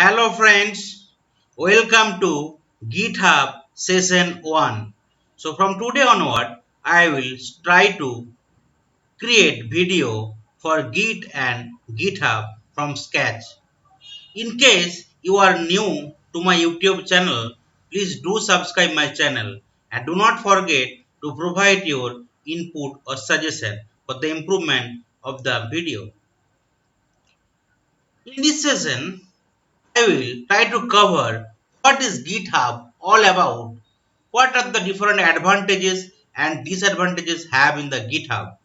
Hello friends, welcome to GitHub session 1. So from today onward, I will try to create video for Git and GitHub from scratch. In case you are new to my YouTube channel, please do subscribe my channel and do not forget to provide your input or suggestion for the improvement of the video. In this session, I will try to cover what is GitHub all about, what are the different advantages and disadvantages have in the GitHub,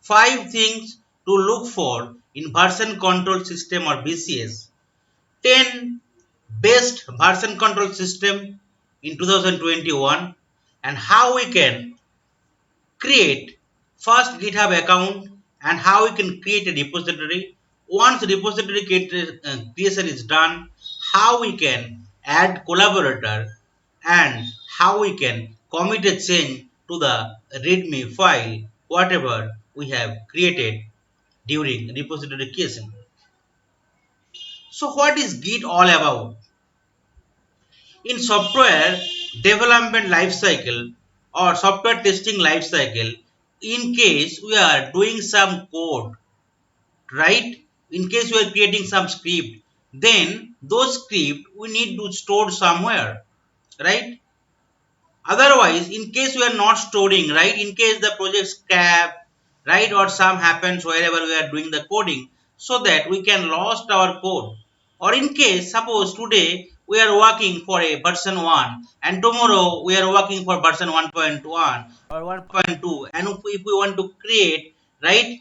5 things to look for in version control system or VCS, 10 best version control system in 2021 and how we can create first GitHub account and how we can create a repository. Once repository creation is done, how we can add collaborator and how we can commit a change to the readme file whatever we have created during repository creation. So what is Git all about? In software development lifecycle or software testing lifecycle, in case we are doing some code, right? In case we are creating some script, then those script we need to store somewhere, right? Otherwise, in case we are not storing, right? In case the project scrap, right, or some happens wherever we are doing the coding, so that we can lost our code. Or in case, suppose today we are working for a version 1 and tomorrow we are working for version 1.1 or 1.2, and if we want to create, right,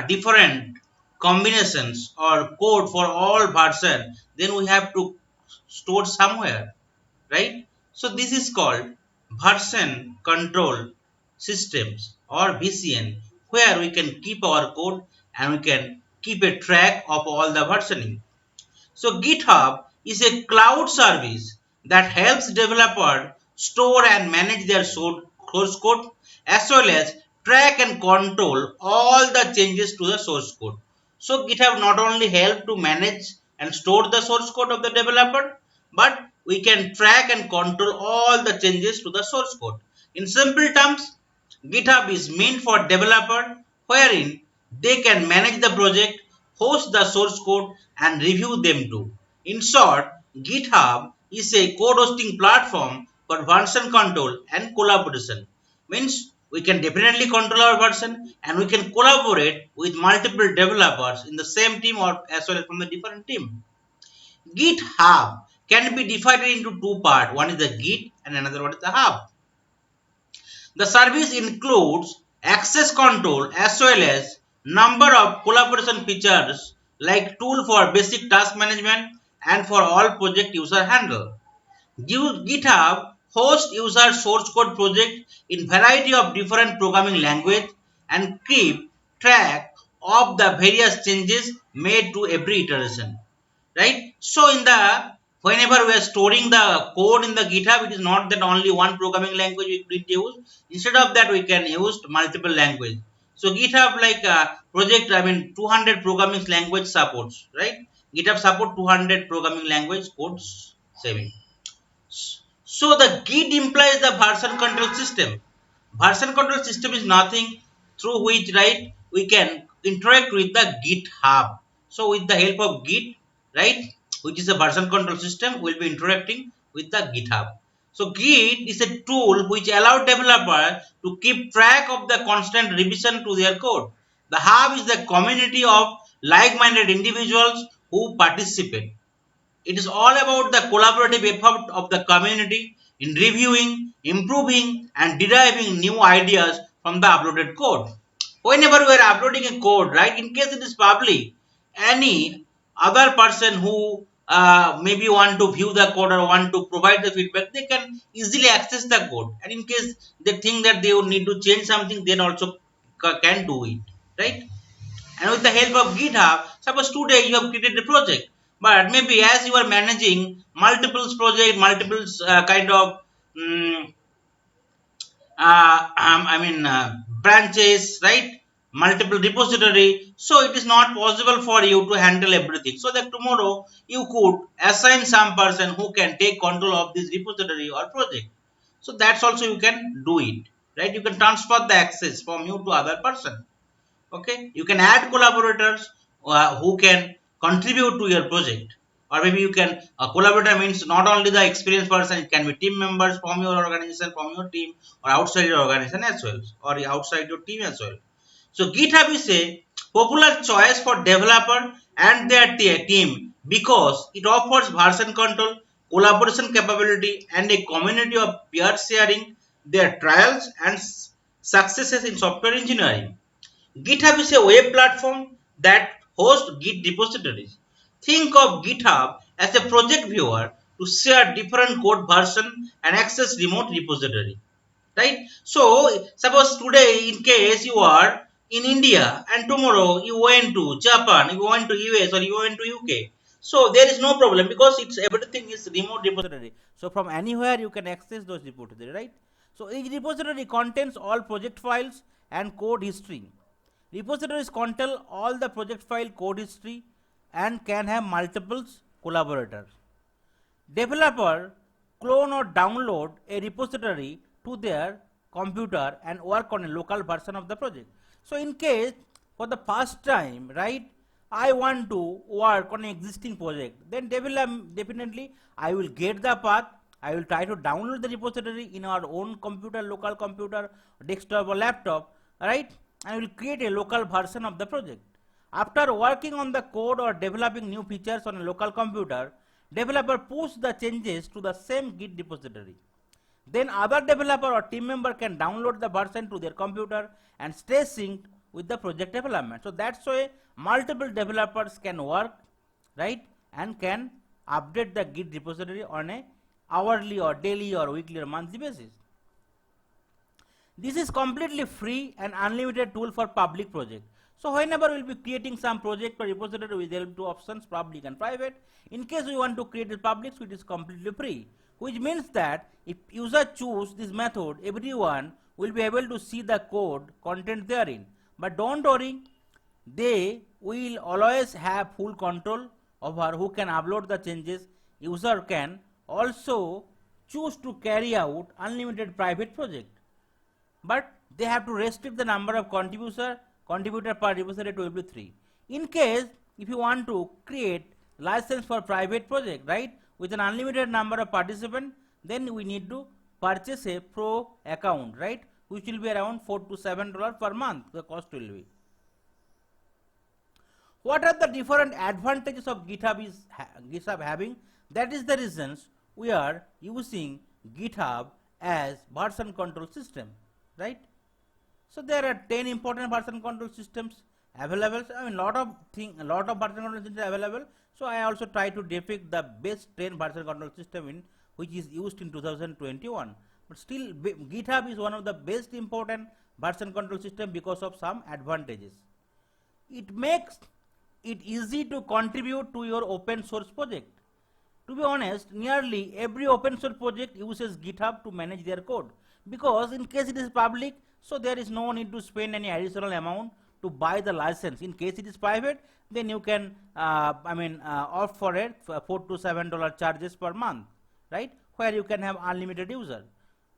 different combinations or code for all version, then we have to store somewhere, right? So this is called version control systems or VCN, where we can keep our code and we can keep a track of all the versioning. So GitHub is a cloud service that helps developers store and manage their source code as well as track and control all the changes to the source code. So GitHub not only help to manage and store the source code of the developer, but we can track and control all the changes to the source code. In simple terms, GitHub is meant for developer wherein they can manage the project, host the source code and review them too. In short, GitHub is a code hosting platform for version control and collaboration. Means we can definitely control our version and we can collaborate with multiple developers in the same team or as well as from the different team. GitHub can be divided into two parts. One is the Git and another one is the Hub. The service includes access control as well as number of collaboration features like tool for basic task management and for all project user handle. GitHub hosts user source code project in variety of different programming language and keep track of the various changes made to every iteration, right? So in the whenever we are storing the code in the GitHub, it is not that only one programming language we need to use. Instead of that, we can use multiple language. So GitHub like project, 200 programming language supports, right? GitHub support 200 programming language codes saving. So the Git implies the version control system. Version control system is nothing through which, right, we can interact with the GitHub. So with the help of Git, right, which is a version control system, we'll be interacting with the GitHub. So Git is a tool which allows developers to keep track of the constant revision to their code. The hub is the community of like-minded individuals who participate. It is all about the collaborative effort of the community in reviewing, improving, and deriving new ideas from the uploaded code. Whenever we are uploading a code, right, in case it is public, any other person who maybe want to view the code or want to provide the feedback, they can easily access the code. And in case they think that they would need to change something, then also can do it, right? And with the help of GitHub, suppose today you have created a project, but maybe as you are managing multiple project, multiple kind of branches, right? multiple repository, so it is not possible for you to handle everything. So that tomorrow you could assign some person who can take control of this repository or project. So that's also you can do it, right? You can transfer the access from you to other person. Okay, you can add collaborators who can contribute to your project, or maybe you can collaborator means not only the experienced person, it can be team members from your organization, from your team, or outside your organization as well, or outside your team as well. So GitHub is a popular choice for developer and their team because it offers version control, collaboration capability, and a community of peer sharing their trials and successes in software engineering. GitHub is a web platform that hosts Git repositories. Think of GitHub as a project viewer to share different code version and access remote repository. Right? So suppose today in case you are in India and tomorrow you went to Japan, you went to US or you went to UK. So there is no problem because it's everything is remote repository. So from anywhere you can access those repository, right? So each repository contains all project files and code history. Repositories contain all the project file code history and can have multiple collaborators. Developer clone or download a repository to their computer and work on a local version of the project. So in case for the first time, right, I want to work on an existing project, then definitely I will get the path. I will try to download the repository in our own computer, local computer, desktop or laptop, right? And will create a local version of the project. After working on the code or developing new features on a local computer, developer push the changes to the same Git repository. Then other developer or team member can download the version to their computer and stay synced with the project development. So that's why multiple developers can work, right, and can update the Git repository on a hourly or daily or weekly or monthly basis. This is completely free and unlimited tool for public project. So whenever we will be creating some project or repository, we will have two options, public and private. In case we want to create a public, so it is completely free, which means that if user choose this method, everyone will be able to see the code content therein. But don't worry, they will always have full control over who can upload the changes. User can also choose to carry out unlimited private project, but they have to restrict the number of contributor per repository to every 3. In case if you want to create license for private project, right, with an unlimited number of participants, then we need to purchase a pro account, right, which will be around $4 to $7 per month. The cost will be. What are the different advantages of GitHub having? That is the reasons we are using GitHub as version control system, right? So there are 10 important version control systems available. I mean, lot of version control systems available. So I also try to depict the best 10 version control system in which is used in 2021. But still, GitHub is one of the best important version control system because of some advantages. It makes it easy to contribute to your open source project. To be honest, nearly every open source project uses GitHub to manage their code, because in case it is public, so there is no need to spend any additional amount to buy the license. In case it is private, then you can opt for it for $4 to $7 charges per month, right, where you can have unlimited user.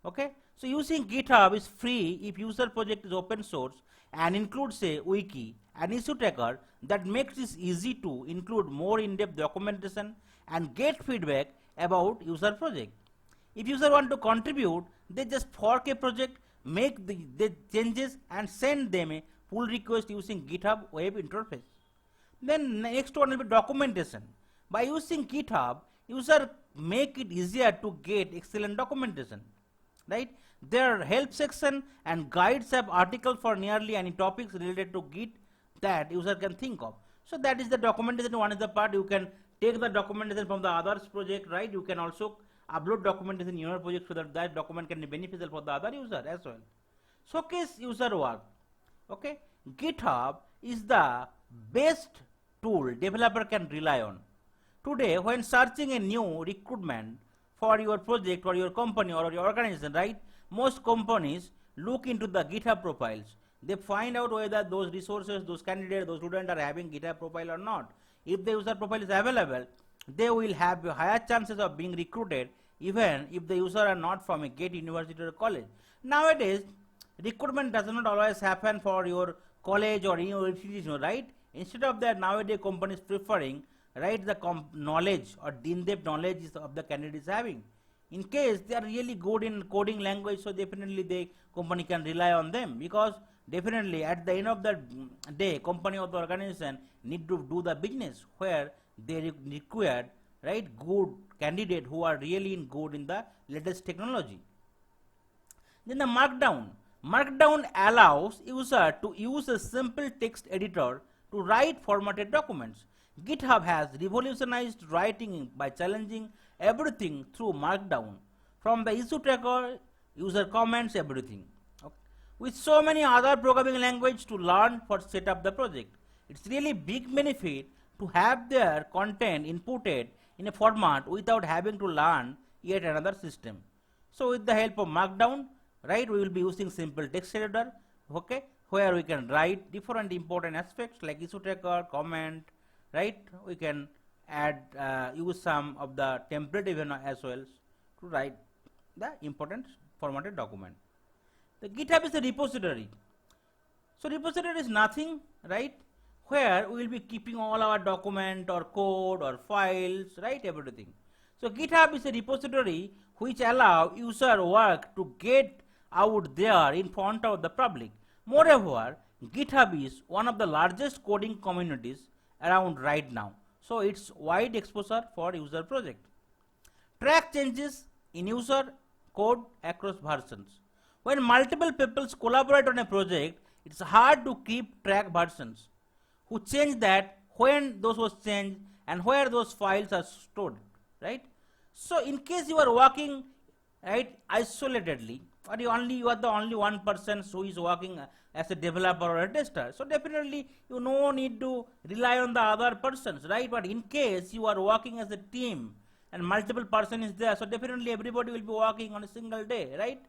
Okay, so using GitHub is free if user project is open source and includes a wiki and issue tracker that makes it easy to include more in-depth documentation and get feedback about user project. If user want to contribute, they just fork a project, make the changes and send them a pull request using GitHub web interface. Then next one will be documentation. By using GitHub, user make it easier to get excellent documentation, right? Their help section and guides have articles for nearly any topics related to Git that user can think of. So that is the documentation. One is the part you can take the documentation from the others project, right? You can also upload documentation in your project so that that document can be beneficial for the other user as well. Showcase user work. Okay, GitHub is the best tool developer can rely on. Today, when searching a new recruitment for your project or your company or your organization, right, most companies look into the GitHub profiles. They find out whether those resources, those candidates, those students are having GitHub profile or not. If the user profile is available, they will have higher chances of being recruited even if the user are not from a great university or college. Nowadays, recruitment does not always happen for your college or university, right? Instead of that, nowadays companies preferring, right, the knowledge or in-depth knowledge of the candidates having. In case they are really good in coding language, so definitely the company can rely on them, because definitely at the end of the day, company or the organization need to do the business where they require, right, good candidate who are really good in the latest technology. Then the markdown. Markdown allows user to use a simple text editor to write formatted documents. GitHub has revolutionized writing by challenging everything through markdown. From the issue tracker, user comments, everything. Okay. With so many other programming languages to learn for set up the project, it's really big benefit to have their content inputted in a format without having to learn yet another system. So with the help of markdown, right, we will be using simple text editor, okay, where we can write different important aspects like issue tracker, comment, right. We can add use some of the template even as well to write the important formatted document. The GitHub is a repository. So repository is nothing, right, where we will be keeping all our document or code or files, right, everything. So GitHub is a repository which allow user work to get out there in front of the public. Moreover, GitHub is one of the largest coding communities around right now. So it's wide exposure for user project. Track changes in user code across versions. When multiple people collaborate on a project, it's hard to keep track versions. Who change that, when those was changed, and where those files are stored, right? So in case you are working, right, isolatedly, or you are the only one person who is working as a developer or a tester, so definitely you no need to rely on the other persons, right? But in case you are working as a team and multiple person is there, so definitely everybody will be working on a single day, right?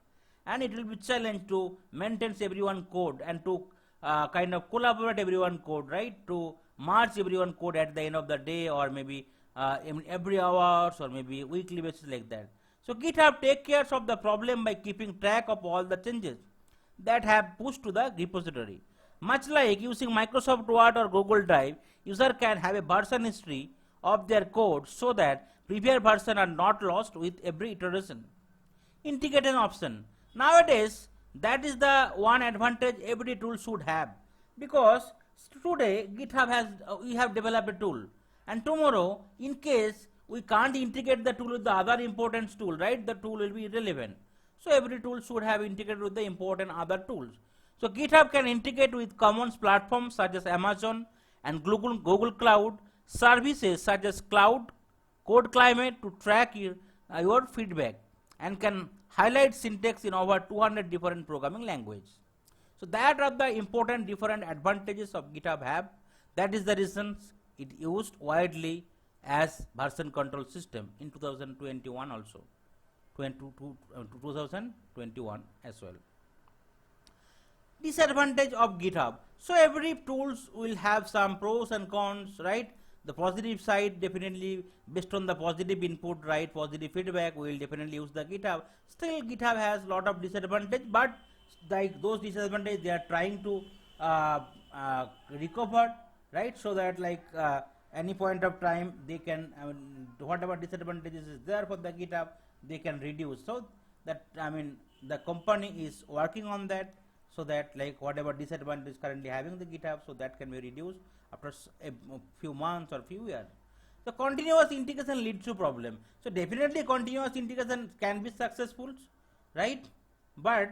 And it will be challenge to maintain everyone code and to kind of collaborate everyone code, right? To merge everyone code at the end of the day, or maybe every hours or maybe weekly basis like that. So GitHub take care of the problem by keeping track of all the changes that have pushed to the repository. Much like using Microsoft Word or Google Drive, user can have a version history of their code so that previous versions are not lost with every iteration. Integration option. Nowadays, that is the one advantage every tool should have, because today GitHub has we have developed a tool, and tomorrow in case we can't integrate the tool with the other important tool, right, the tool will be irrelevant. So every tool should have integrated with the important other tools. So GitHub can integrate with common platforms such as Amazon and Google Cloud, services such as Cloud Code Climate to track your feedback, and can highlight syntax in over 200 different programming languages. So that are the important different advantages of GitHub have. That is the reason it used widely as version control system in 2021 also, 2021 as well. Disadvantage of GitHub. So every tools will have some pros and cons, right? The positive side, definitely based on the positive input, right, positive feedback, we will definitely use the GitHub. Still GitHub has lot of disadvantage, but like those disadvantages they are trying to recover, right, so that like any point of time they can, whatever disadvantages is there for the GitHub, they can reduce. So that, the company is working on that, so that like whatever disadvantage currently having the GitHub, so that can be reduced after a few months or few years. So continuous integration leads to problem. So definitely continuous integration can be successful, right? But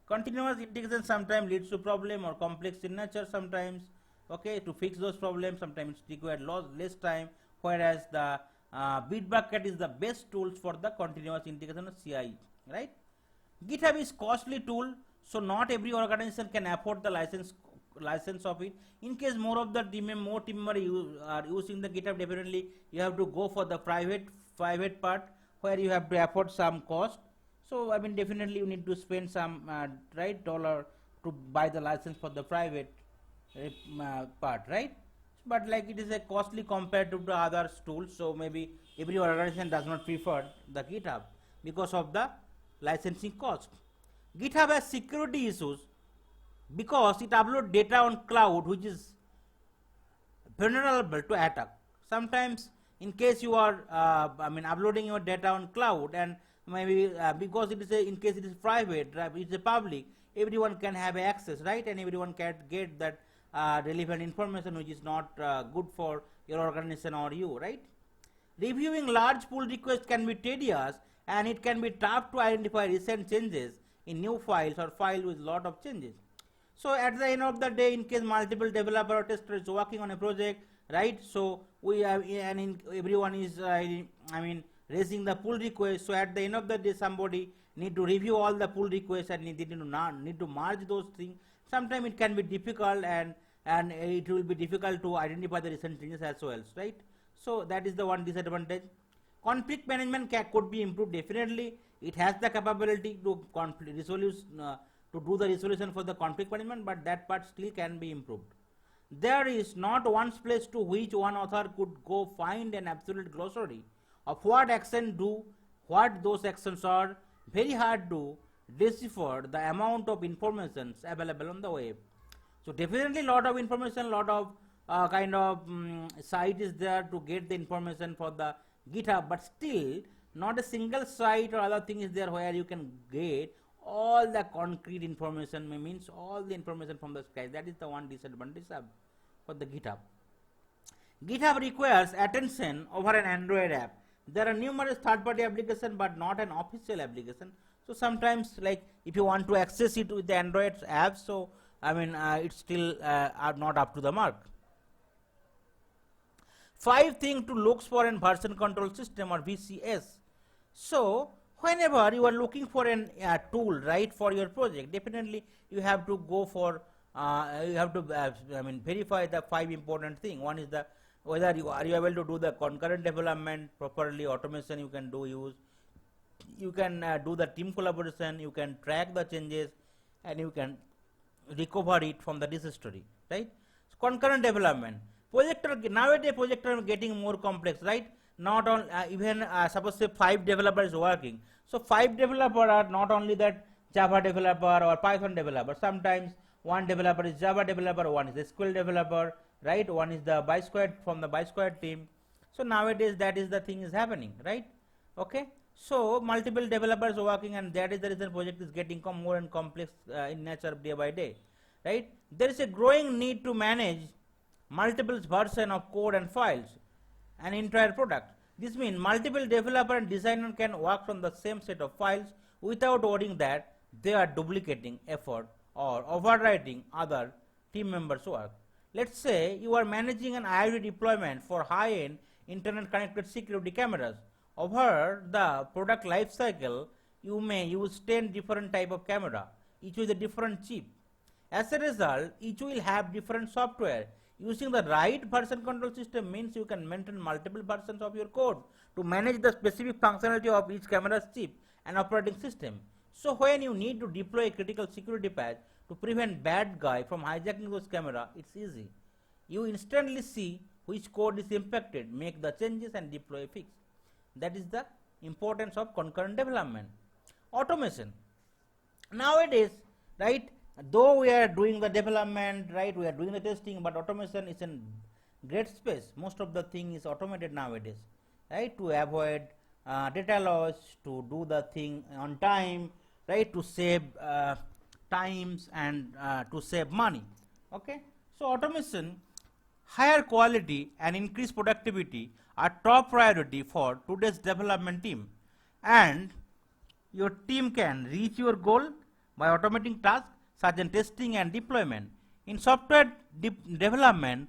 continuous integration sometimes leads to problem or complex in nature sometimes. Okay, to fix those problems sometimes it requires less time, whereas the Bitbucket is the best tools for the continuous integration of CI, right? GitHub is costly tool, so not every organization can afford the license of it. In case more of the team member are using the GitHub, definitely you have to go for the private part where you have to afford some cost. So definitely you need to spend some right dollar to buy the license for the private part, right? But like it is a costly compared to the other tools, so maybe every organization does not prefer the GitHub because of the licensing cost. GitHub has security issues because it uploads data on cloud which is vulnerable to attack. Sometimes in case you are uploading your data on cloud, and maybe because it is in case it is private, right, it is a public, everyone can have access, right, and everyone can get that relevant information which is not good for your organization or you, right. Reviewing large pull requests can be tedious, and it can be tough to identify recent changes in new files or files with lot of changes. So at the end of the day, in case multiple developer or tester is working on a project, right? So we have, and everyone is, raising the pull request. So at the end of the day, somebody need to review all the pull requests and need to merge those things. Sometimes it can be difficult, and it will be difficult to identify the recent changes as well, right? So that is the one disadvantage. Conflict management could be improved definitely. It has the capability to to do the resolution for the conflict management, but that part still can be improved. There is not one place to which one author could go find an absolute glossary of what actions do, what those actions are. Very hard to decipher the amount of information available on the web. So definitely lot of information, lot of site is there to get the information for the GitHub, but still not a single site or other thing is there where you can get all the concrete information, means all the information from the scratch. That is the one disadvantage for the GitHub. GitHub requires attention over an Android app. There are numerous third-party applications, but not an official application. So sometimes, like if you want to access it with the Android app, so it's still are not up to the mark. 5 things to look for in version control system or VCS. So whenever you are looking for an tool, right, for your project, definitely you have to go for verify the 5 important things. One is the whether you are able to do the concurrent development properly, automation you can use, you can do the team collaboration, you can track the changes, and you can recover it from the history, right. So concurrent development, nowadays projects are getting more complex, right. Not on even suppose say 5 developers working, so 5 developers are not only that Java developer or Python developer. Sometimes one developer is Java developer, one is SQL developer, right, one is the BiSquared from the BiSquared team. So nowadays that is the thing is happening, right. Okay, so multiple developers working, and that is the reason project is getting more and complex in nature day by day, right. There is a growing need to manage multiple version of code and files an entire product. This means multiple developer and designer can work on the same set of files without worrying that they are duplicating effort or overwriting other team members' work. Let's say you are managing an IoT deployment for high-end internet connected security cameras. Over the product life cycle, you may use 10 different type of camera, each with a different chip. As a result, each will have different software. Using the right version control system means you can maintain multiple versions of your code to manage the specific functionality of each camera's chip and operating system. So when you need to deploy a critical security patch to prevent bad guy from hijacking those camera, it's easy. You instantly see which code is impacted, make the changes and deploy a fix. That is the importance of concurrent development. Automation. Nowadays, right, though we are doing the development, right, we are doing the testing, but automation is in great space. Most of the thing is automated nowadays, right, to avoid data loss, to do the thing on time, right, to save times and to save money. Okay, so automation, higher quality and increased productivity are top priority for today's development team, and your team can reach your goal by automating tasks such as testing and deployment. In software development,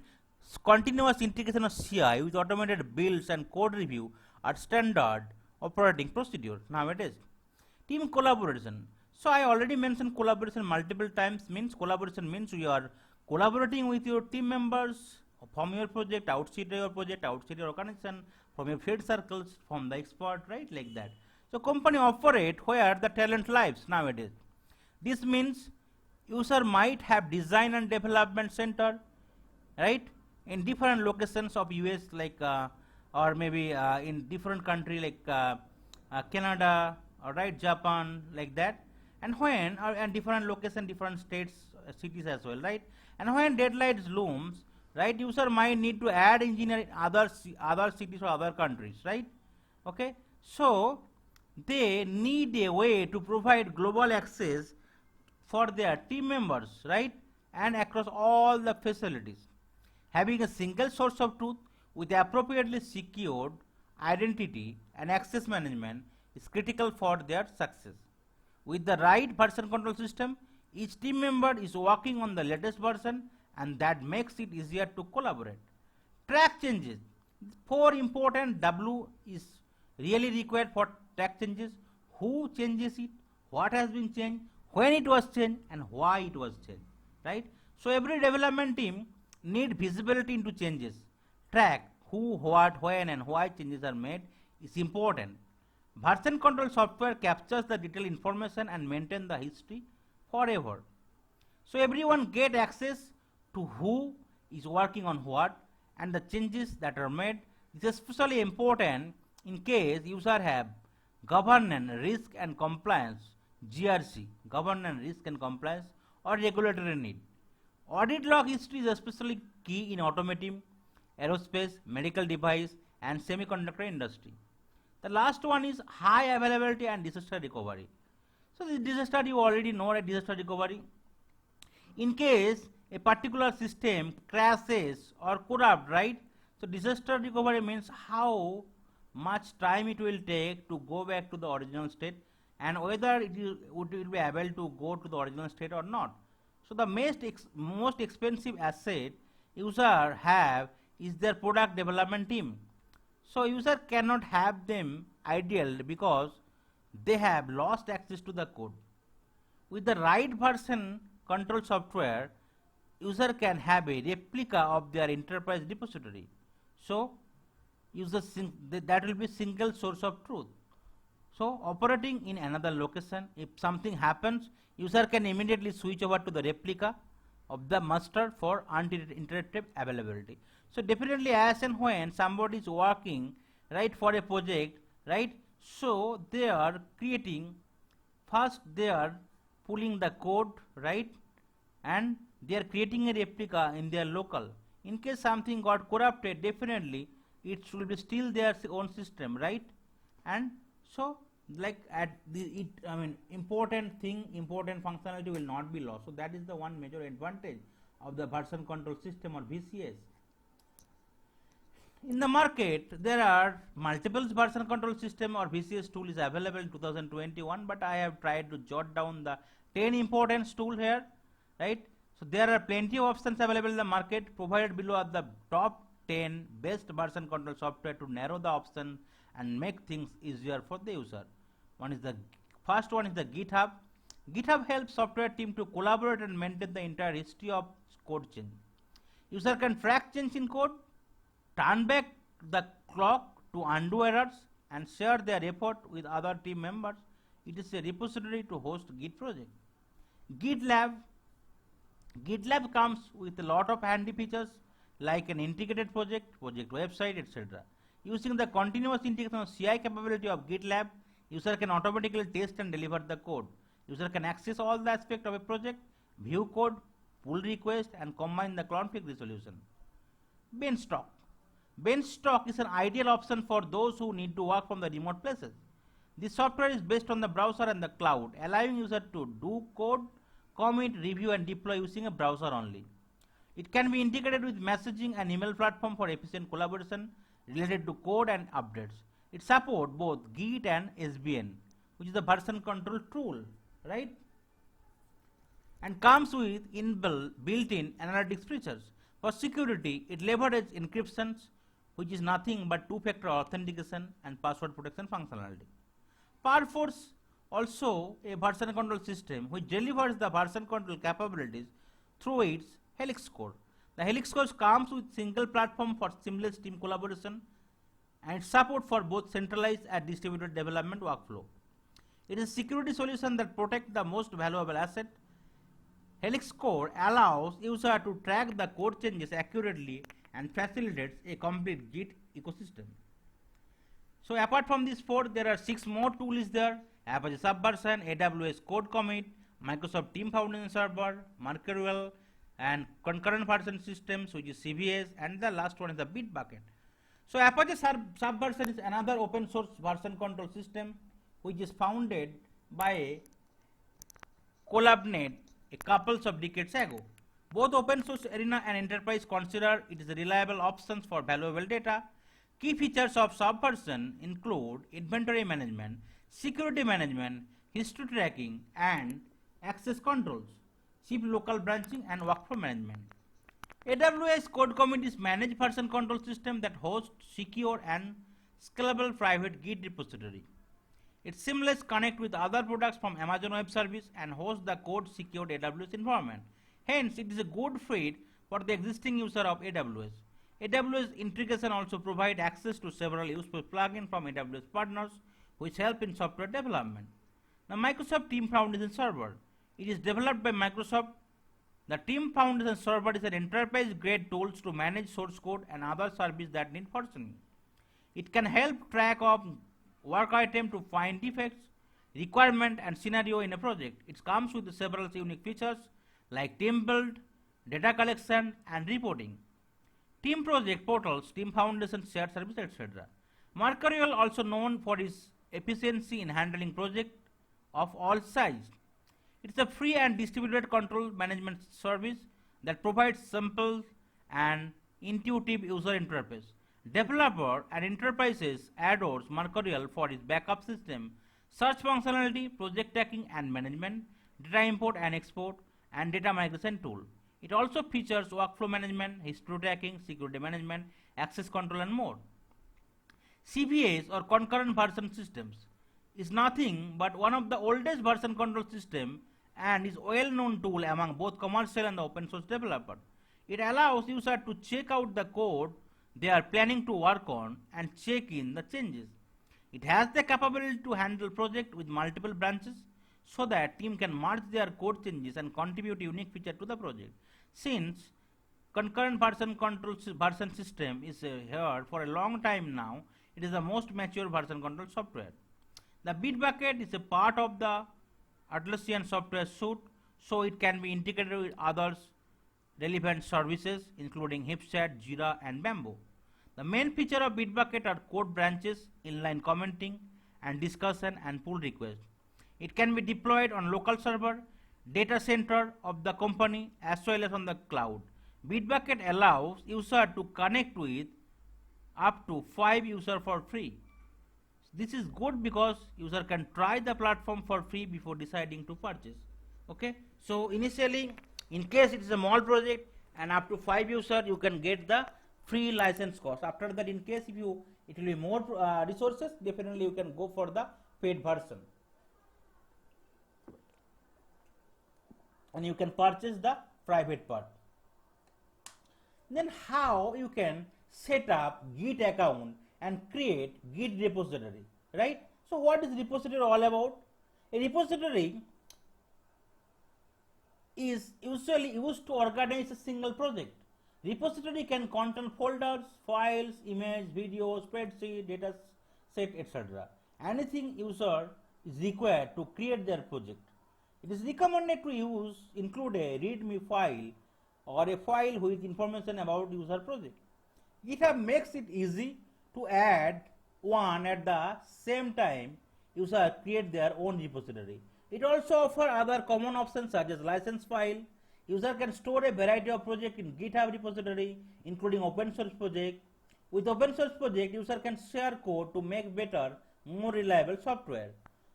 continuous integration of CI with automated builds and code review are standard operating procedure nowadays. Team collaboration. So I already mentioned collaboration multiple times. Collaboration means you are collaborating with your team members from your project, outside your project, outside your organization, from your friend circles, from the expert, right, like that. So company operate where the talent lives nowadays. This means User might have design and development center, right, in different locations of US, like or maybe in different country like Canada, or right, Japan, like that. And when and different location, different states, cities as well, right. And when deadlines looms, right, user might need to add engineer in other cities or other countries, right. Okay, so they need a way to provide global access for their team members, right, and across all the facilities. Having a single source of truth with appropriately secured identity and access management is critical for their success. With the right version control system, each team member is working on the latest version, and that makes it easier to collaborate. Track changes. Four important W is really required for track changes: who changes it, what has been changed, when it was changed, and why it was changed. Right? So every development team need visibility into changes. Track who, what, when, and why changes are made is important. Version control software captures the detailed information and maintain the history forever. So everyone get access to who is working on what and the changes that are made. This is especially important in case user have governance, risk and compliance, GRC, governance, risk and compliance, or regulatory need. Audit log history is especially key in automotive, aerospace, medical device, and semiconductor industry. The last one is high availability and disaster recovery. So this disaster, you already know, right? Disaster recovery. In case a particular system crashes or corrupt, right? So disaster recovery means how much time it will take to go back to the original state, and whether it will be able to go to the original state or not. So the most expensive asset user have is their product development team. So user cannot have them ideal because they have lost access to the code. With the right version control software, user can have a replica of their enterprise repository. So that will be single source of truth. So operating in another location, if something happens, user can immediately switch over to the replica of the master for uninterrupted availability. So definitely, as and when somebody is working, right, for a project, right, so they are creating, first they are pulling the code, right, and they are creating a replica in their local. In case something got corrupted, definitely it should be still their own system, right. And so like at the important thing, important functionality will not be lost. So that is the one major advantage of the version control system, or VCS. In the market, there are multiple version control system or VCS tool is available in 2021, but I have tried to jot down the 10 important tool here, right. So there are plenty of options available in the market. Provided below are the top 10 best version control software to narrow the option and make things easier for the user. First one is the GitHub. GitHub helps software team to collaborate and maintain the entire history of code change. User can track change in code, turn back the clock to undo errors, and share their effort with other team members. It is a repository to host Git project. GitLab. GitLab comes with a lot of handy features like an integrated project website, etc. Using the continuous integration of CI capability of GitLab, user can automatically test and deliver the code. User can access all the aspects of a project, view code, pull request, and combine the conflict resolution. Beanstalk. Beanstalk is an ideal option for those who need to work from the remote places. This software is based on the browser and the cloud, allowing user to do code, commit, review, and deploy using a browser only. It can be integrated with messaging and email platform for efficient collaboration related to code and updates. It supports both Git and SVN, which is the version control tool, right? And comes with built-in analytics features. For security, it leverages encryptions, which is nothing but two-factor authentication and password protection functionality. Perforce, also a version control system which delivers the version control capabilities through its Helix core. The Helix core comes with single platform for seamless team collaboration and support for both centralized and distributed development workflow. It is a security solution that protects the most valuable asset, Helix Core allows user to track the code changes accurately and facilitates a complete Git ecosystem. So apart from these four, there are 6 more tools there: Apache Subversion, AWS Code Commit, Microsoft Team Foundation Server, Mercurial, and Concurrent Version Systems, which is CVS, and the last one is the Bitbucket. So Apache Subversion is another open source version control system which is founded by Collabnet a couple of decades ago. Both open source arena and enterprise consider it is a reliable options for valuable data. Key features of Subversion include inventory management, security management, history tracking, and access controls, SIP local branching, and workflow management. AWS Code Commit is managed version control system that hosts secure and scalable private Git repository. It seamless connect with other products from Amazon Web Service and hosts the code secured AWS environment. Hence, it is a good fit for the existing user of AWS. AWS integration also provide access to several useful plugins from AWS partners which help in software development. Now, Microsoft Team Foundation Server. It is developed by Microsoft. The Team Foundation Server is an enterprise-grade tool to manage source code and other services that need versioning. It can help track of work item to find defects, requirement, and scenario in a project. It comes with several unique features like team build, data collection, and reporting. Team project portals, team foundation, shared service, etc. Mercurial, also known for its efficiency in handling projects of all sizes. It's a free and distributed control management service that provides simple and intuitive user interface. Developer and enterprises adores Mercurial for its backup system, search functionality, project tracking and management, data import and export, and data migration tool. It also features workflow management, history tracking, security management, access control, and more. CVS, or concurrent version systems, is nothing but one of the oldest version control system and is well known tool among both commercial and open source developers. It allows users to check out the code they are planning to work on and check in the changes. It has the capability to handle projects with multiple branches so that team can merge their code changes and contribute unique feature to the project. Since concurrent version control version system is here for a long time now, it is the most mature version control software. The Bitbucket is a part of the Atlassian software suite, so it can be integrated with others relevant services including HipChat, Jira, and Bamboo. The main feature of Bitbucket are code branches, inline commenting, and discussion and pull requests. It can be deployed on local server, data center of the company, as well as on the cloud. Bitbucket allows user to connect with up to 5 users for free. This is good because user can try the platform for free before deciding to purchase. Okay, so initially, in case it is a small project and up to 5 users, you can get the free license cost. After that, in case if you it will be more resources, definitely you can go for the paid version, and you can purchase the private part. Then how you can set up Git account and create Git repository, right? So what is repository all about? A repository is usually used to organize a single project. Repository can contain folders, files, image, video, spreadsheet, data set, etc. Anything user is required to create their project. It is recommended to include a README file or a file with information about user project. GitHub makes it easy to add one at the same time user create their own repository. It also offers other common options such as license file. User can store a variety of projects in GitHub repository, including open source project. With open source project, user can share code to make better, more reliable software.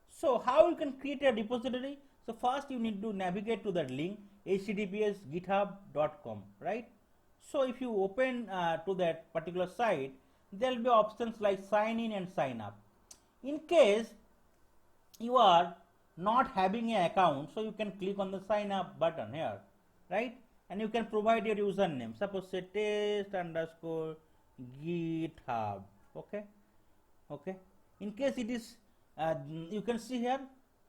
So how you can create a repository? So first you need to navigate to that link https://github.com, right? So if you open to that particular site, there will be options like sign in and sign up. In case you are not having an account, so you can click on the sign up button here, right? And you can provide your username. Suppose say test_github. Okay. In case it is, you can see here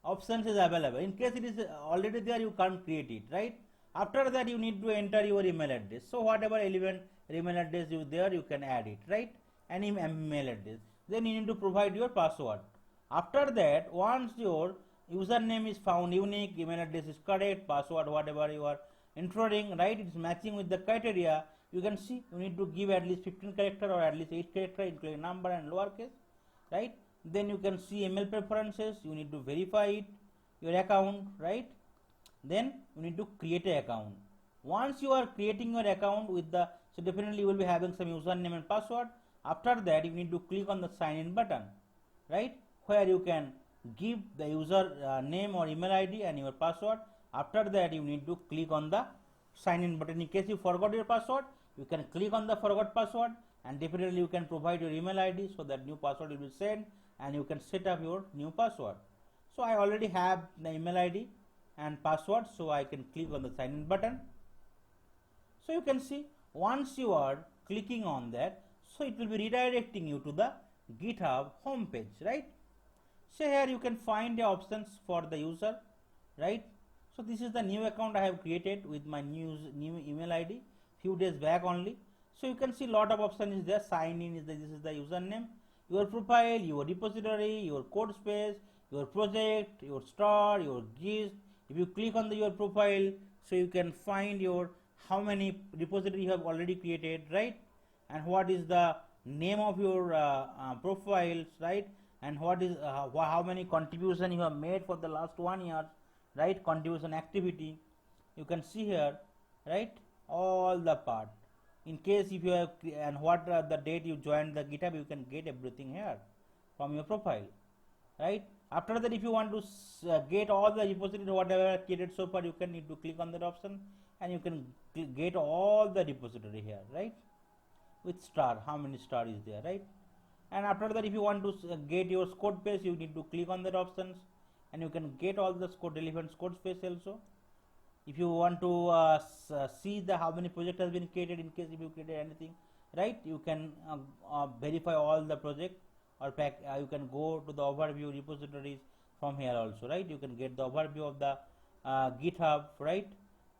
options is available. In case it is already there, you can't create it, right? After that, you need to enter your email address. So whatever relevant email address you there, you can add it, right? Any email address. Then you need to provide your password. After that, once your username is found unique, email address is correct, password whatever you are entering, right, it's matching with the criteria, you can see you need to give at least 15 character or at least 8 character including number and lowercase, right? Then you can see email preferences, you need to verify it, your account, right? Then you need to create an account. Once you are creating your account with the, so definitely you will be having some username and password. After that, you need to click on the sign in button, right, where you can give the user name or email id and your password. After that, you need to click on the sign in button. In case you forgot your password, you can click on the forgot password, and definitely you can provide your email id so that new password will be sent and you can set up your new password. So I already have the email id and password, so I can click on the sign in button. So you can see once you are clicking on that, so it will be redirecting you to the GitHub homepage, right? So here you can find the options for the user, right? So this is the new account I have created with my new email ID few days back only. So you can see lot of options is there. Sign in is this is the username, your profile, your repository, your code space, your project, your star, your gist. If you click on your profile, so you can find your how many repository you have already created, right? And what is the name of your profiles, right? And what is how many contribution you have made for the last 1 year, right? Contribution activity you can see here, right? All the part. In case if you have, and what the date you joined the GitHub, you can get everything here from your profile, right? After that, if you want to get all the repositories whatever created so far, you can need to click on that option and you can get all the repository here, right? With star, how many star is there, right? And after that, if you want to get your code base, you need to click on that options and you can get all the relevant code space also. If you want to see the how many project has been created, in case if you created anything, right, you can verify all the project or pack, you can go to the overview repositories from here also, right? You can get the overview of the GitHub, right?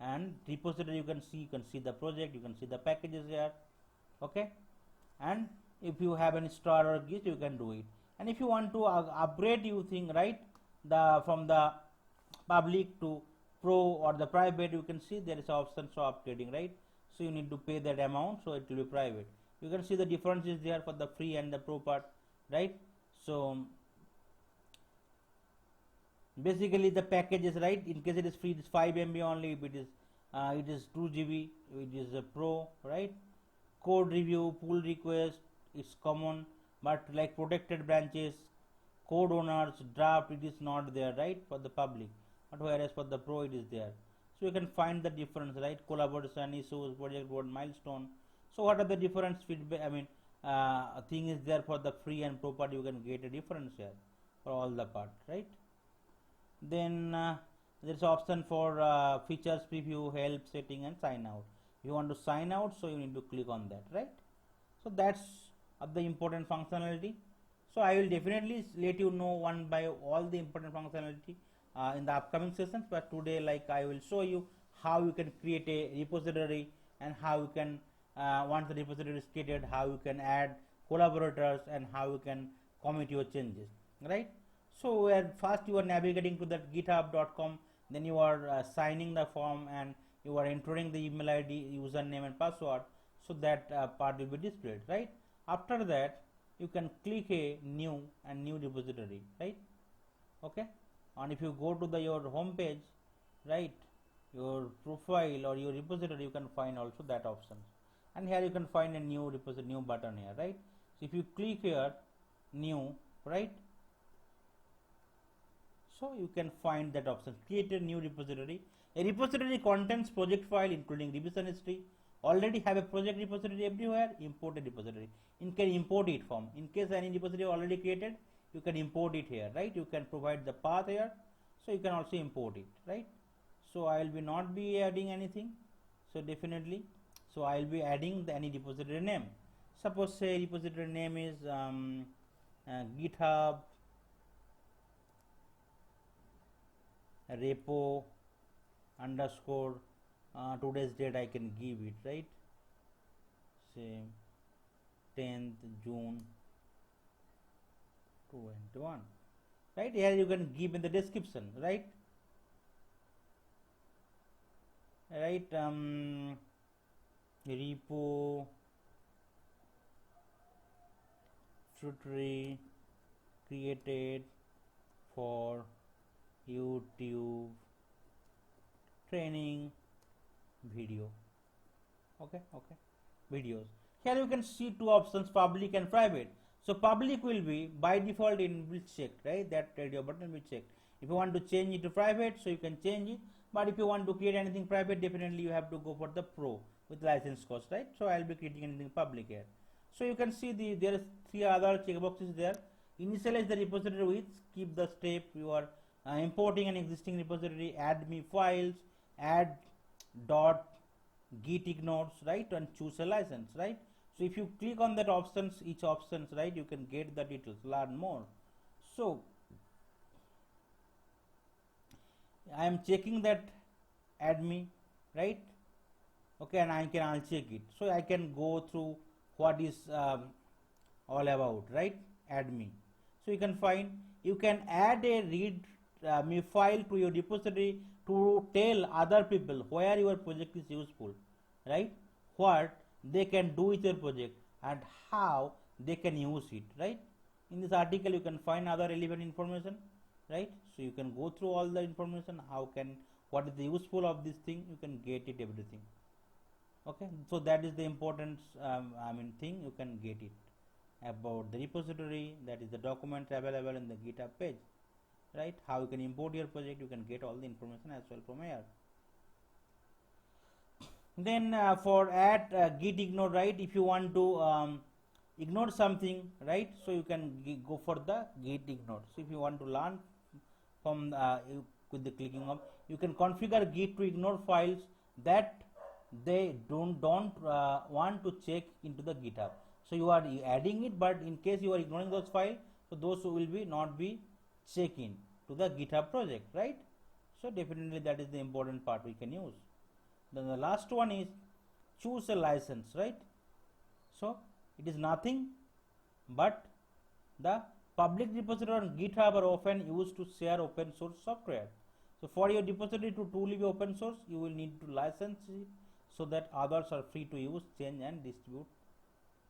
And repository you can see the project, you can see the packages here, okay? And if you have any star or git, you can do it. And if you want to upgrade you think, right, the from the public to pro or the private, you can see there is option for upgrading, right? So you need to pay that amount, so it will be private. You can see the difference is there for the free and the pro part, right? So basically the package is, right, in case it is free, it is 5 MB only. If it is 2 GB, it is a pro, right? Code review, pull request is common, but like protected branches, code owners, draft, it is not there, right, for the public, but whereas for the pro it is there. So you can find the difference, right? Collaboration, issues, project board, milestone. So what are the difference feedback, I mean thing is there for the free and pro part, you can get a difference here for all the part, right? Then there's option for features preview, help, setting and sign out. If you want to sign out, so you need to click on that, right? So that's the important functionality. So I will definitely let you know one by all the important functionality in the upcoming sessions, but today like I will show you how you can create a repository and how you can once the repository is created, how you can add collaborators and how you can commit your changes, right? So first you are navigating to that github.com, then you are signing the form and you are entering the email id, username and password, so that part will be displayed, right? After that, you can click a new and new repository, right? Okay, and if you go to the your home page, right, your profile or your repository, you can find also that option, and here you can find a new repository, new button here, right? So if you click here new, right, so you can find that option, create a new repository. A repository contains project file including revision history. Already have a project repository everywhere, import a repository. You can import it from, in case any repository already created, you can import it here, right? You can provide the path here, so you can also import it, right? So I will be not be adding anything, so definitely, so I will be adding the any repository name. Suppose say repository name is GitHub repo underscore today's date I can give it, right? Say 10th June 21, right? Here you can give in the description, right? Repo tutorial created for YouTube training video. Okay, videos. Here you can see two options, public and private. So public will be by default in will checked, right? That radio button will check. If you want to change it to private, so you can change it. But if you want to create anything private, definitely you have to go for the pro with license cost, right? So I'll be creating anything public here. So you can see there is three other checkboxes there. Initialize the repository with, keep the step you are importing an existing repository, add me files, add dot git ignores, right, and choose a license, right? So if you click on that options, each options, right, you can get the details, learn more. So I am checking that add me, right? Okay, and I can uncheck it, so I can go through what is all about, right? Add me. So you can find, you can add a read me file to your repository to tell other people where your project is useful, right? What they can do with your project and how they can use it, right? In this article you can find other relevant information, right? So you can go through all the information, how can, what is the useful of this thing, you can get it everything. Okay, so that is the important thing, you can get it about the repository, that is the documents available in the GitHub page, right? How you can import your project, you can get all the information as well from here. Then for add git ignore, right? If you want to ignore something, right? So you can go for the git ignore. So if you want to learn from with the clicking of, you can configure git to ignore files that they don't want to check into the GitHub. So you are adding it, but in case you are ignoring those files, so those will be not be check in to the GitHub project, right? So definitely that is the important part we can use. Then the last one is choose a license, right? So it is nothing but the public repository on GitHub are often used to share open source software. So for your repository to truly be open source, you will need to license it so that others are free to use, change and distribute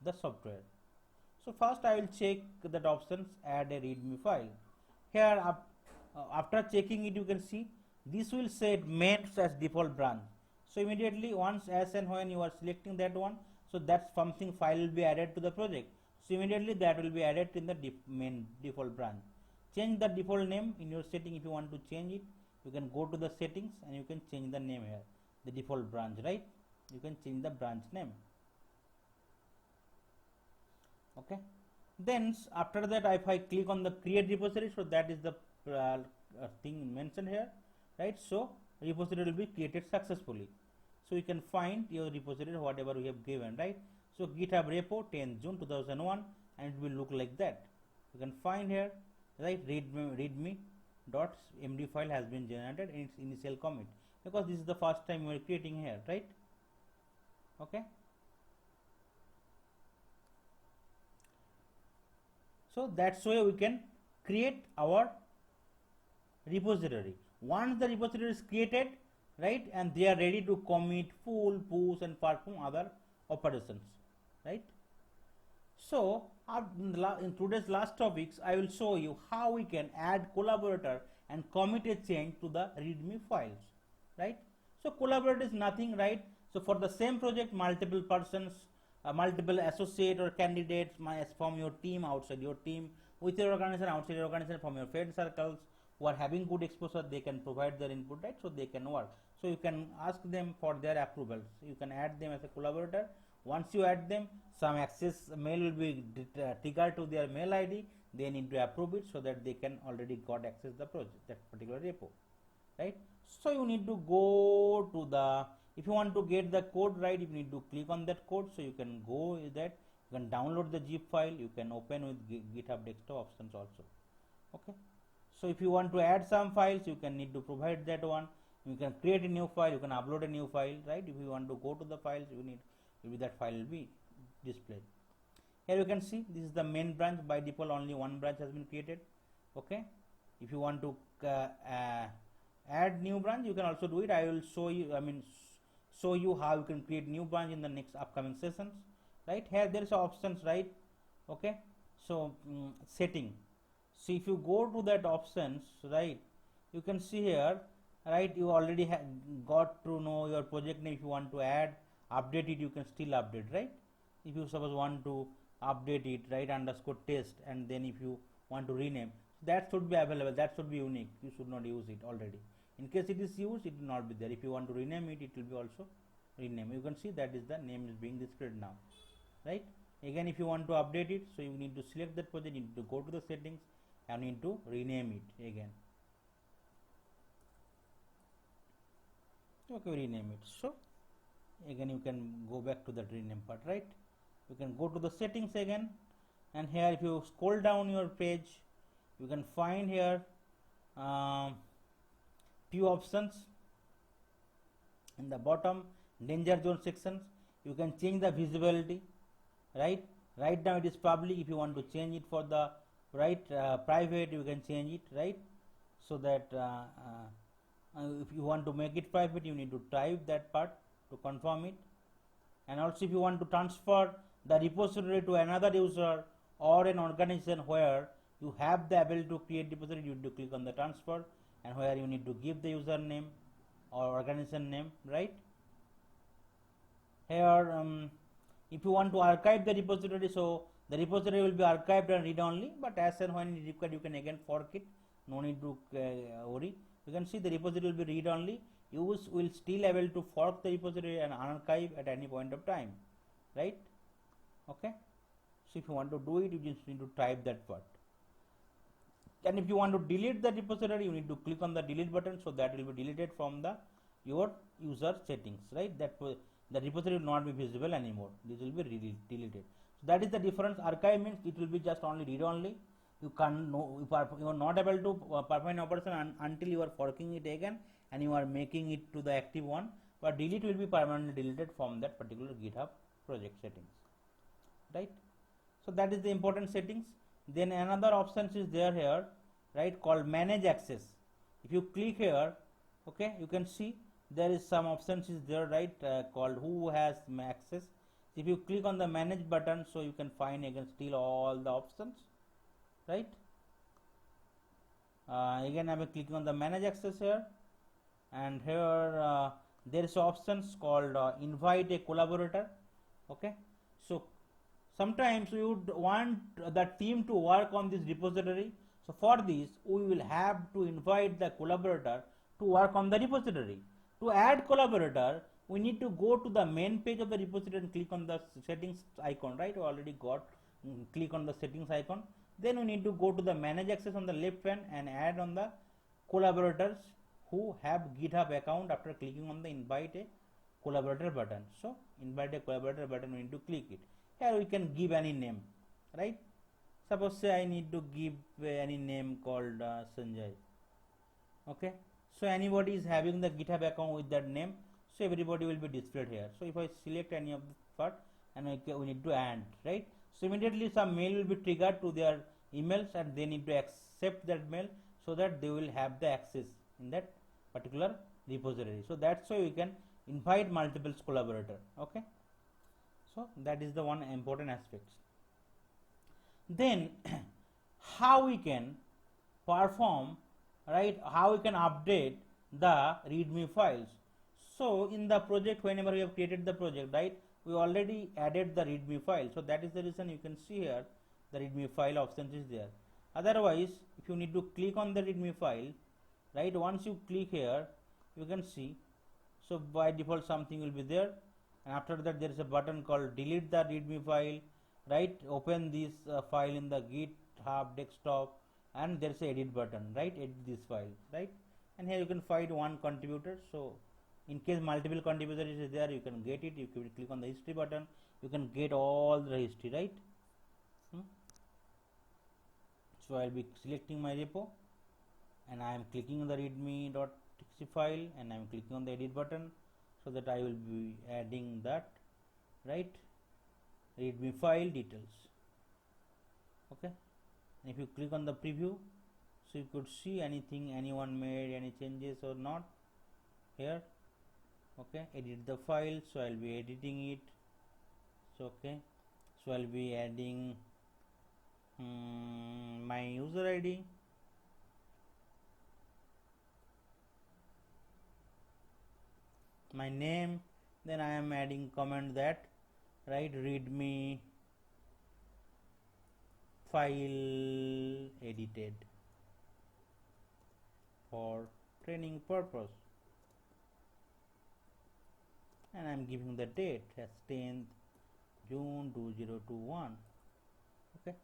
the software. So first I will check that options, add a readme file. Here after checking it, you can see this will set mains as default branch. So immediately once as and when you are selecting that one, so that something file will be added to the project. So immediately that will be added in the main default branch. Change the default name in your setting. If you want to change it, you can go to the settings and you can change the name here, the default branch, right? You can change the branch name. Okay, then after that if I click on the create repository, so that is the thing mentioned here, right? So repository will be created successfully. So you can find your repository whatever we have given, right? So GitHub repo 10th June 2001, and it will look like that. You can find here, right? Readme dot md file has been generated in its initial commit, because this is the first time we are creating here, right? Okay, so that's why we can create our repository. Once the repository is created, right, and they are ready to commit, pull, push and perform other operations, right? So in today's last topics, I will show you how we can add collaborator and commit a change to the readme files, right? So collaborator is nothing, right? So for the same project, multiple persons, multiple associate or candidates from your team, outside your team, with your organization, outside your organization, from your friend circles who are having good exposure, they can provide their input, right? So they can work. So you can ask them for their approvals. You can add them as a collaborator. Once you add them, some access mail will be triggered to their mail ID. They need to approve it so that they can already got access the project, that particular repo, right? So you need to go to the, if you want to get the code, right, you need to click on that code. So you can go with that, you can download the zip file, you can open with GitHub desktop options also. Okay, So if you want to add some files, you can need to provide that one. You can create a new file, you can upload a new file, right? If you want to go to the files, you need maybe that file will be displayed. Here you can see this is the main branch. By default only one branch has been created. Okay, if you want to add new branch, you can also do it. I will show you, show you how you can create new branch in the next upcoming sessions. Right here there is options, right? Okay, so setting. So if you go to that options, right, you can see here, right, you already got to know your project name. If you want to add, update it, you can still update, right? If you suppose want to update it, right, underscore test, and then if you want to rename, that should be available, that should be unique, you should not use it already. In case it is used, it will not be there. If you want to rename it, it will be also rename. You can see that is the name is being displayed now, right? Again, if you want to update it, so you need to select that project, you need to go to the settings and need to rename it again. Okay, rename it. So again you can go back to that rename part, right? You can go to the settings again, and here if you scroll down your page, you can find here few options in the bottom. Danger zone sections, you can change the visibility, right? Right now it is public. If you want to change it for the private, you can change it, right? So that if you want to make it private, you need to type that part to confirm it. And also if you want to transfer the repository to another user or an organization where you have the ability to create repository, you need to click on the transfer, and where you need to give the username or organization name, right? Here if you want to archive the repository, so the repository will be archived and read only, but as and when it required, you can again fork it, no need to worry. You can see the repository will be read only. You will still able to fork the repository and archive at any point of time, right? Okay, so if you want to do it, you just need to type that part. And if you want to delete the repository, you need to click on the delete button, so that will be deleted from the your user settings, right? That the repository will not be visible anymore. This will be deleted. So that is the difference. Archive means it will be just only read only. You are not able to perform an operation until you are forking it again and you are making it to the active one. But delete will be permanently deleted from that particular GitHub project settings, right? So that is the important settings. Then another option is there here, right, called manage access. If you click here, okay, you can see there is some options is there, right, called who has access. If you click on the manage button, so you can find again still all the options, right? Again I am clicking on the manage access here, and here there is options called invite a collaborator. Okay, so sometimes we would want the team to work on this repository. So for this, we will have to invite the collaborator to work on the repository. To add collaborator, we need to go to the main page of the repository and click on the settings icon, right? We already got, click on the settings icon. Then we need to go to the manage access on the left hand and add on the collaborators who have GitHub account after clicking on the invite a collaborator button. So invite a collaborator button, we need to click it. Here we can give any name, right? Suppose say I need to give any name called Sanjay. Okay, so anybody is having the GitHub account with that name, so everybody will be displayed here. So if I select any of the part and we need to add, right? So immediately some mail will be triggered to their emails and they need to accept that mail so that they will have the access in that particular repository. So that's why we can invite multiple collaborator. Okay, so that is the one important aspect. Then how we can perform, right, how we can update the readme files. So in the project, whenever we have created the project, right, we already added the readme file. So that is the reason you can see here the readme file option is there. Otherwise, if you need to click on the readme file, right, once you click here, you can see, so by default something will be there, and after that there is a button called delete the readme file, right? Open this file in the GitHub desktop, and there is a edit button, right? Edit this file, right? And here you can find one contributor. So in case multiple contributors is there, you can get it. You can click on the history button, you can get all the history, right? So I'll be selecting my repo, and I am clicking on the readme.txt file and I am clicking on the edit button, so that I will be adding that, right, readme file details. Okay, and if you click on the preview, so you could see anything anyone made any changes or not here. Okay, edit the file, so I'll be editing it. So okay, so I'll be adding my user ID, my name, then I am adding comment that, right, readme file edited for training purpose, and I'm giving the date as 10th June 2021. Okay,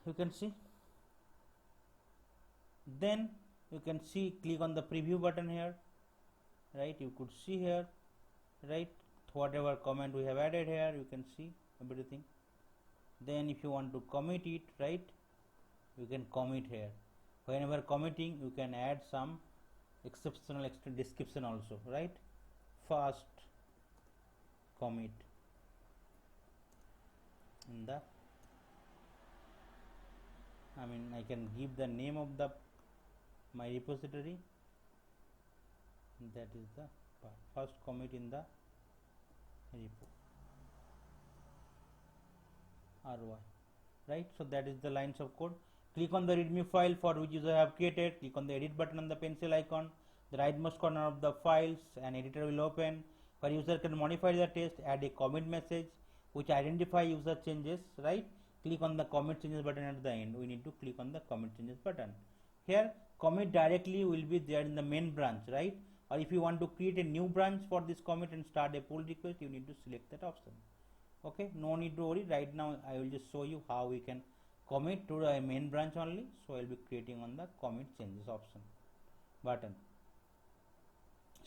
you can see, then you can see, click on the preview button here, right, you could see here, right, whatever comment we have added here, you can see everything. Then if you want to commit it, right, you can commit here. Whenever committing, you can add some exceptional extra description also, right, fast commit in the, I can give the name of the my repository, that is the first commit in the repo RY, right. So that is the lines of code. Click on the readme file for which user have created, click on the edit button on the pencil icon, the rightmost corner of the files, an editor will open where user can modify the text, add a commit message which identify user changes, right. Click on the commit changes button at the end. We need to click on the commit changes button. Here commit directly will be there in the main branch, right, or if you want to create a new branch for this commit and start a pull request, you need to select that option. Okay, no need to worry. Right now I will just show you how we can commit to the main branch only. So I will be creating on the commit changes option button.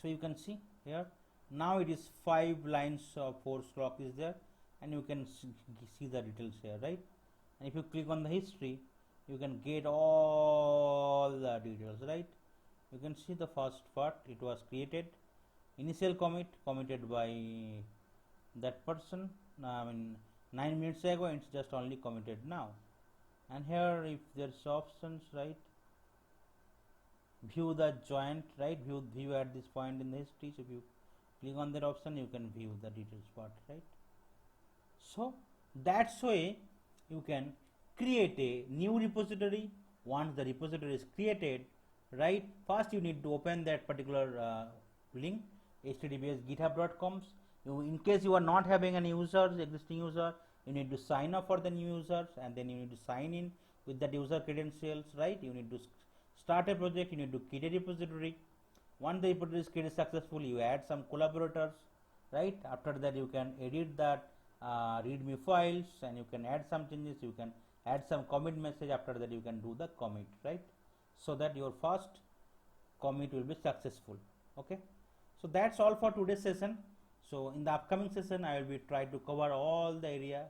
So you can see here, now it is 5 lines of 4 slope is there, and you can see the details here, right. And if you click on the history, you can get all the details, right. You can see the first part, it was created, initial commit committed by that person, 9 minutes ago, it's just only committed now. And here if there's options, right, view the joint, right, view at this point in the history. So if you click on that option, you can view the details part, right. So that's way you can create a new repository. Once the repository is created, right, first you need to open that particular link, https github.com. In case you are not having any users, existing user, you need to sign up for the new users, and then you need to sign in with that user credentials, right. You need to start a project, you need to create a repository. Once the repository is created successfully, you add some collaborators, right. After that you can edit that readme files, and you can add some changes, you can add some commit message. After that you can do the commit, right, so that your first commit will be successful. Okay, so that's all for today's session. So in the upcoming session, I will be trying to cover all the area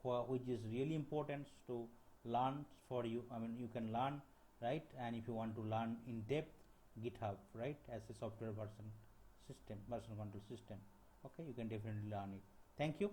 which is really important to learn for you. You can learn, right, and if you want to learn in depth, GitHub, right, as a software version control system. Okay, you can definitely learn it. Thank you.